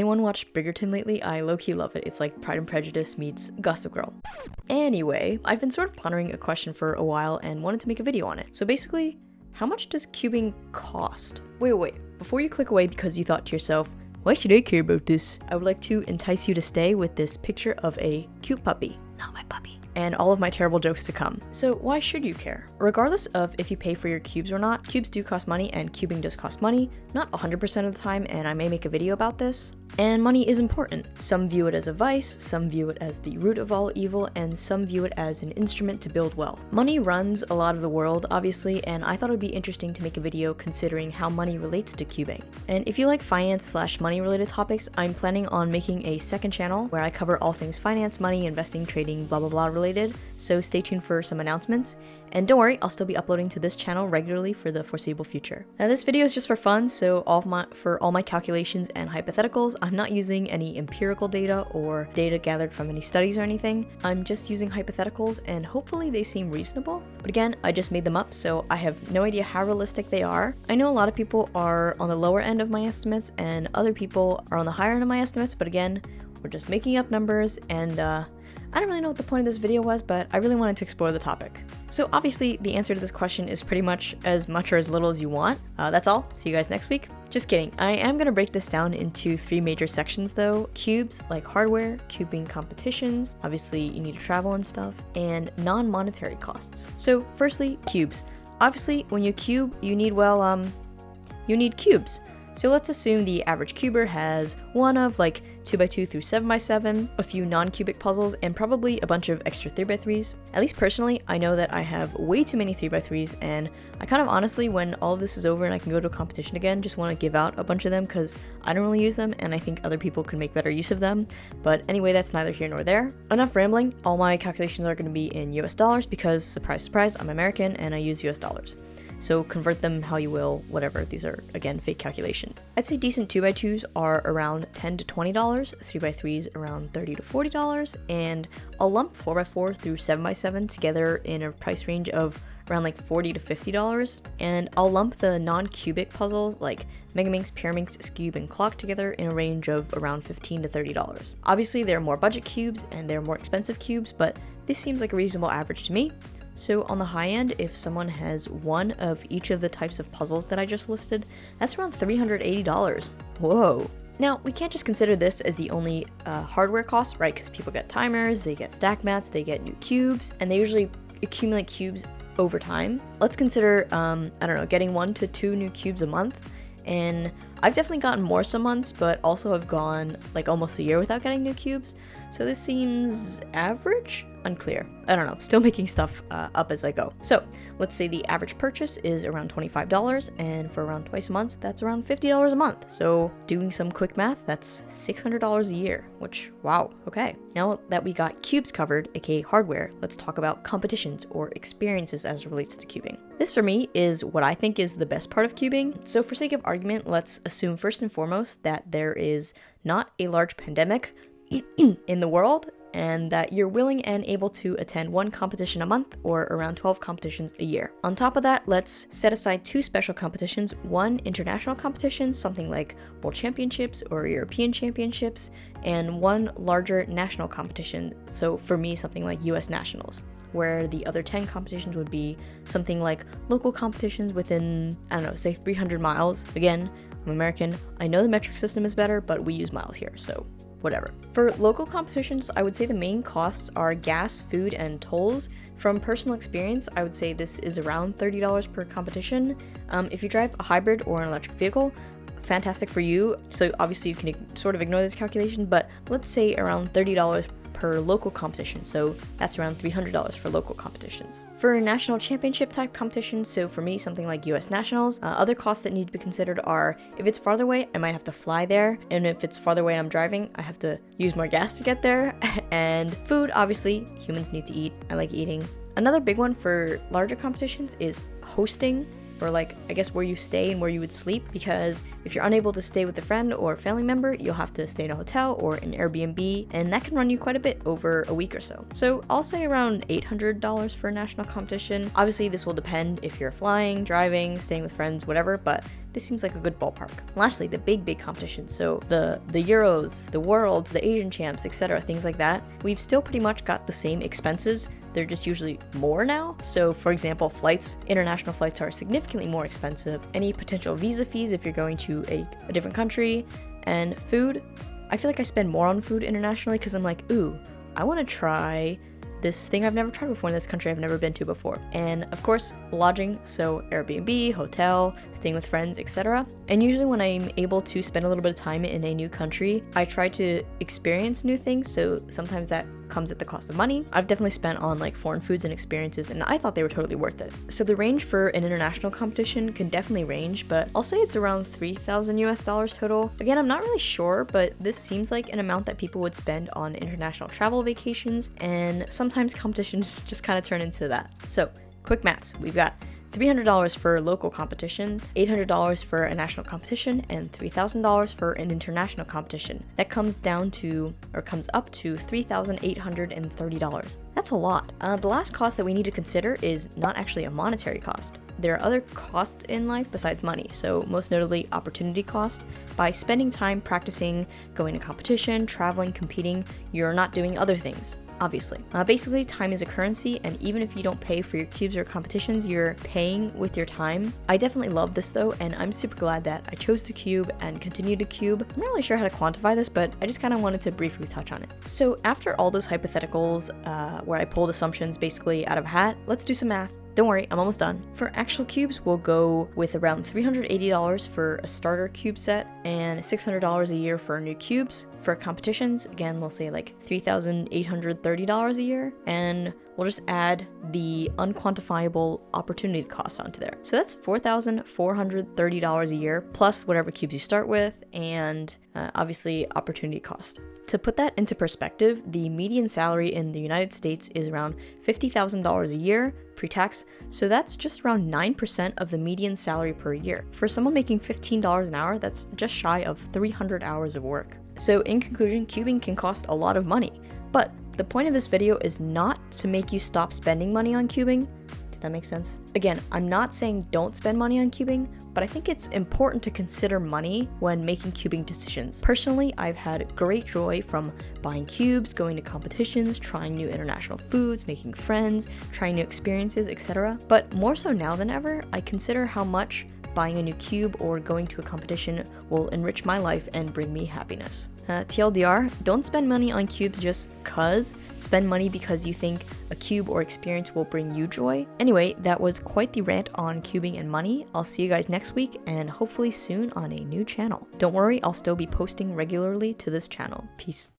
anyone watched Bridgerton lately? I low-key love it. It's like Pride and Prejudice meets Gossip Girl. Anyway, I've been sort of pondering a question for a while and wanted to make a video on it. So basically, how much does cubing cost? Wait. Before you click away because you thought to yourself, why should I care about this? I would like to entice you to stay with this picture of a cute puppy. Not my puppy. And all of my terrible jokes to come. So why should you care? Regardless of if you pay for your cubes or not, cubes do cost money and cubing does cost money, not 100% of the time, and I may make a video about this. And money is important. Some view it as a vice, some view it as the root of all evil, and some view it as an instrument to build wealth. Money runs a lot of the world, obviously, and I thought it would be interesting to make a video considering how money relates to cubing. And if you like finance/money related topics, I'm planning on making a second channel where I cover all things finance, money, investing, trading, blah blah blah related, so stay tuned for some announcements. And don't worry, I'll still be uploading to this channel regularly for the foreseeable future. Now this video is just for fun, so for all my calculations and hypotheticals, I'm not using any empirical data or data gathered from any studies or anything. I'm just using hypotheticals and hopefully they seem reasonable. But again, I just made them up, so I have no idea how realistic they are. I know a lot of people are on the lower end of my estimates and other people are on the higher end of my estimates, but again, we're just making up numbers and I don't really know what the point of this video was, but I really wanted to explore the topic. So obviously the answer to this question is pretty much or as little as you want. That's all. See you guys next week. Just kidding. I am going to break this down into 3 major sections though. Cubes, like hardware, cubing competitions, obviously you need to travel and stuff, and non-monetary costs. So firstly, cubes. Obviously when you cube, you need cubes. So let's assume the average cuber has one of like 2x2 through 7x7, a few non-cubic puzzles, and probably a bunch of extra 3x3s. At least personally, I know that I have way too many 3x3s, and I kind of honestly, when all of this is over and I can go to a competition again, just want to give out a bunch of them because I don't really use them, and I think other people can make better use of them. But anyway, that's neither here nor there. Enough rambling. All my calculations are going to be in US dollars because, surprise, surprise, I'm American and I use US dollars. So convert them how you will, whatever. These are, again, fake calculations. I'd say decent 2x2s are around $10 to $20, 3x3s around $30 to $40, and I'll lump 4x4 through 7x7 together in a price range of around like $40 to $50, and I'll lump the non-cubic puzzles like Megaminx, Pyraminx, Scube, and Clock together in a range of around $15 to $30. Obviously, there are more budget cubes and there are more expensive cubes, but this seems like a reasonable average to me. So on the high end, if someone has one of each of the types of puzzles that I just listed, that's around $380. Whoa. Now, we can't just consider this as the only hardware cost, right? Because people get timers, they get stack mats, they get new cubes, and they usually accumulate cubes over time. Let's consider, getting 1 to 2 new cubes a month. And I've definitely gotten more some months, but also have gone like almost a year without getting new cubes. So this seems average? Unclear. I don't know. Still making stuff up as I go. So let's say the average purchase is around $25, and for around twice a month, that's around $50 a month. So doing some quick math, that's $600 a year, which, wow, okay. Now that we got cubes covered, aka hardware, let's talk about competitions or experiences as it relates to cubing. This for me is what I think is the best part of cubing. So for sake of argument, let's assume first and foremost that there is not a large pandemic in the world, and that you're willing and able to attend 1 competition a month or around 12 competitions a year. On top of that, let's set aside 2 special competitions, 1 international competition, something like World Championships or European Championships, and 1 larger national competition, so for me, something like US Nationals, where the other 10 competitions would be something like local competitions within, say 300 miles. Again, I'm American, I know the metric system is better, but we use miles here, so whatever. For local competitions, I would say the main costs are gas, food, and tolls. From personal experience, I would say this is around $30 per competition. If you drive a hybrid or an electric vehicle, fantastic for you. So obviously you can sort of ignore this calculation, but let's say around $30 per local competition, so that's around $300 for local competitions. For a national championship type competition, so for me, something like US Nationals, other costs that need to be considered are, if it's farther away, I might have to fly there, and if it's farther away and I'm driving, I have to use more gas to get there, and food, obviously, humans need to eat, I like eating. Another big one for larger competitions is hosting, or like, I guess where you stay and where you would sleep, because if you're unable to stay with a friend or a family member, you'll have to stay in a hotel or an Airbnb, and that can run you quite a bit over a week or so. So I'll say around $800 for a national competition. Obviously this will depend if you're flying, driving, staying with friends, whatever, but this seems like a good ballpark. Lastly, the big competitions, so the Euros, the Worlds, the Asian Champs, etc., things like that, we've still pretty much got the same expenses. They're just usually more now. So for example, flights, international flights are significantly more expensive. Any potential visa fees if you're going to a different country, and food. I feel like I spend more on food internationally because I'm like, ooh, I want to try this thing I've never tried before in this country I've never been to before. And of course, lodging, so Airbnb, hotel, staying with friends, etc. And usually when I'm able to spend a little bit of time in a new country, I try to experience new things, so sometimes that comes at the cost of money. I've definitely spent on like foreign foods and experiences, and I thought they were totally worth it. So the range for an international competition can definitely range, but I'll say it's around $3,000 total. Again, I'm not really sure, but this seems like an amount that people would spend on international travel vacations, and sometimes competitions just kind of turn into that. So quick maths, we've got $300 for local competition, $800 for a national competition, and $3,000 for an international competition. That comes up to $3,830. That's a lot. The last cost that we need to consider is not actually a monetary cost. There are other costs in life besides money, so most notably opportunity cost. By spending time practicing, going to competition, traveling, competing, you're not doing other things. Obviously. Basically, time is a currency, and even if you don't pay for your cubes or competitions, you're paying with your time. I definitely love this though, and I'm super glad that I chose to cube and continue to cube. I'm not really sure how to quantify this, but I just kind of wanted to briefly touch on it. So after all those hypotheticals, where I pulled assumptions basically out of a hat, let's do some math. Don't worry, I'm almost done. For actual cubes, we'll go with around $380 for a starter cube set and $600 a year for new cubes. For competitions, again, we'll say like $3,830 a year, and we'll just add the unquantifiable opportunity cost onto there. So that's $4,430 a year, plus whatever cubes you start with, and obviously opportunity cost. To put that into perspective, the median salary in the United States is around $50,000 a year pre-tax, so that's just around 9% of the median salary per year. For someone making $15 an hour, that's just shy of 300 hours of work. So in conclusion, cubing can cost a lot of money, but the point of this video is not to make you stop spending money on cubing. Did that make sense? Again, I'm not saying don't spend money on cubing, but I think it's important to consider money when making cubing decisions. Personally, I've had great joy from buying cubes, going to competitions, trying new international foods, making friends, trying new experiences, etc. But more so now than ever, I consider how much buying a new cube or going to a competition will enrich my life and bring me happiness. TLDR, don't spend money on cubes just cuz. Spend money because you think a cube or experience will bring you joy. Anyway, that was quite the rant on cubing and money. I'll see you guys next week and hopefully soon on a new channel. Don't worry, I'll still be posting regularly to this channel. Peace.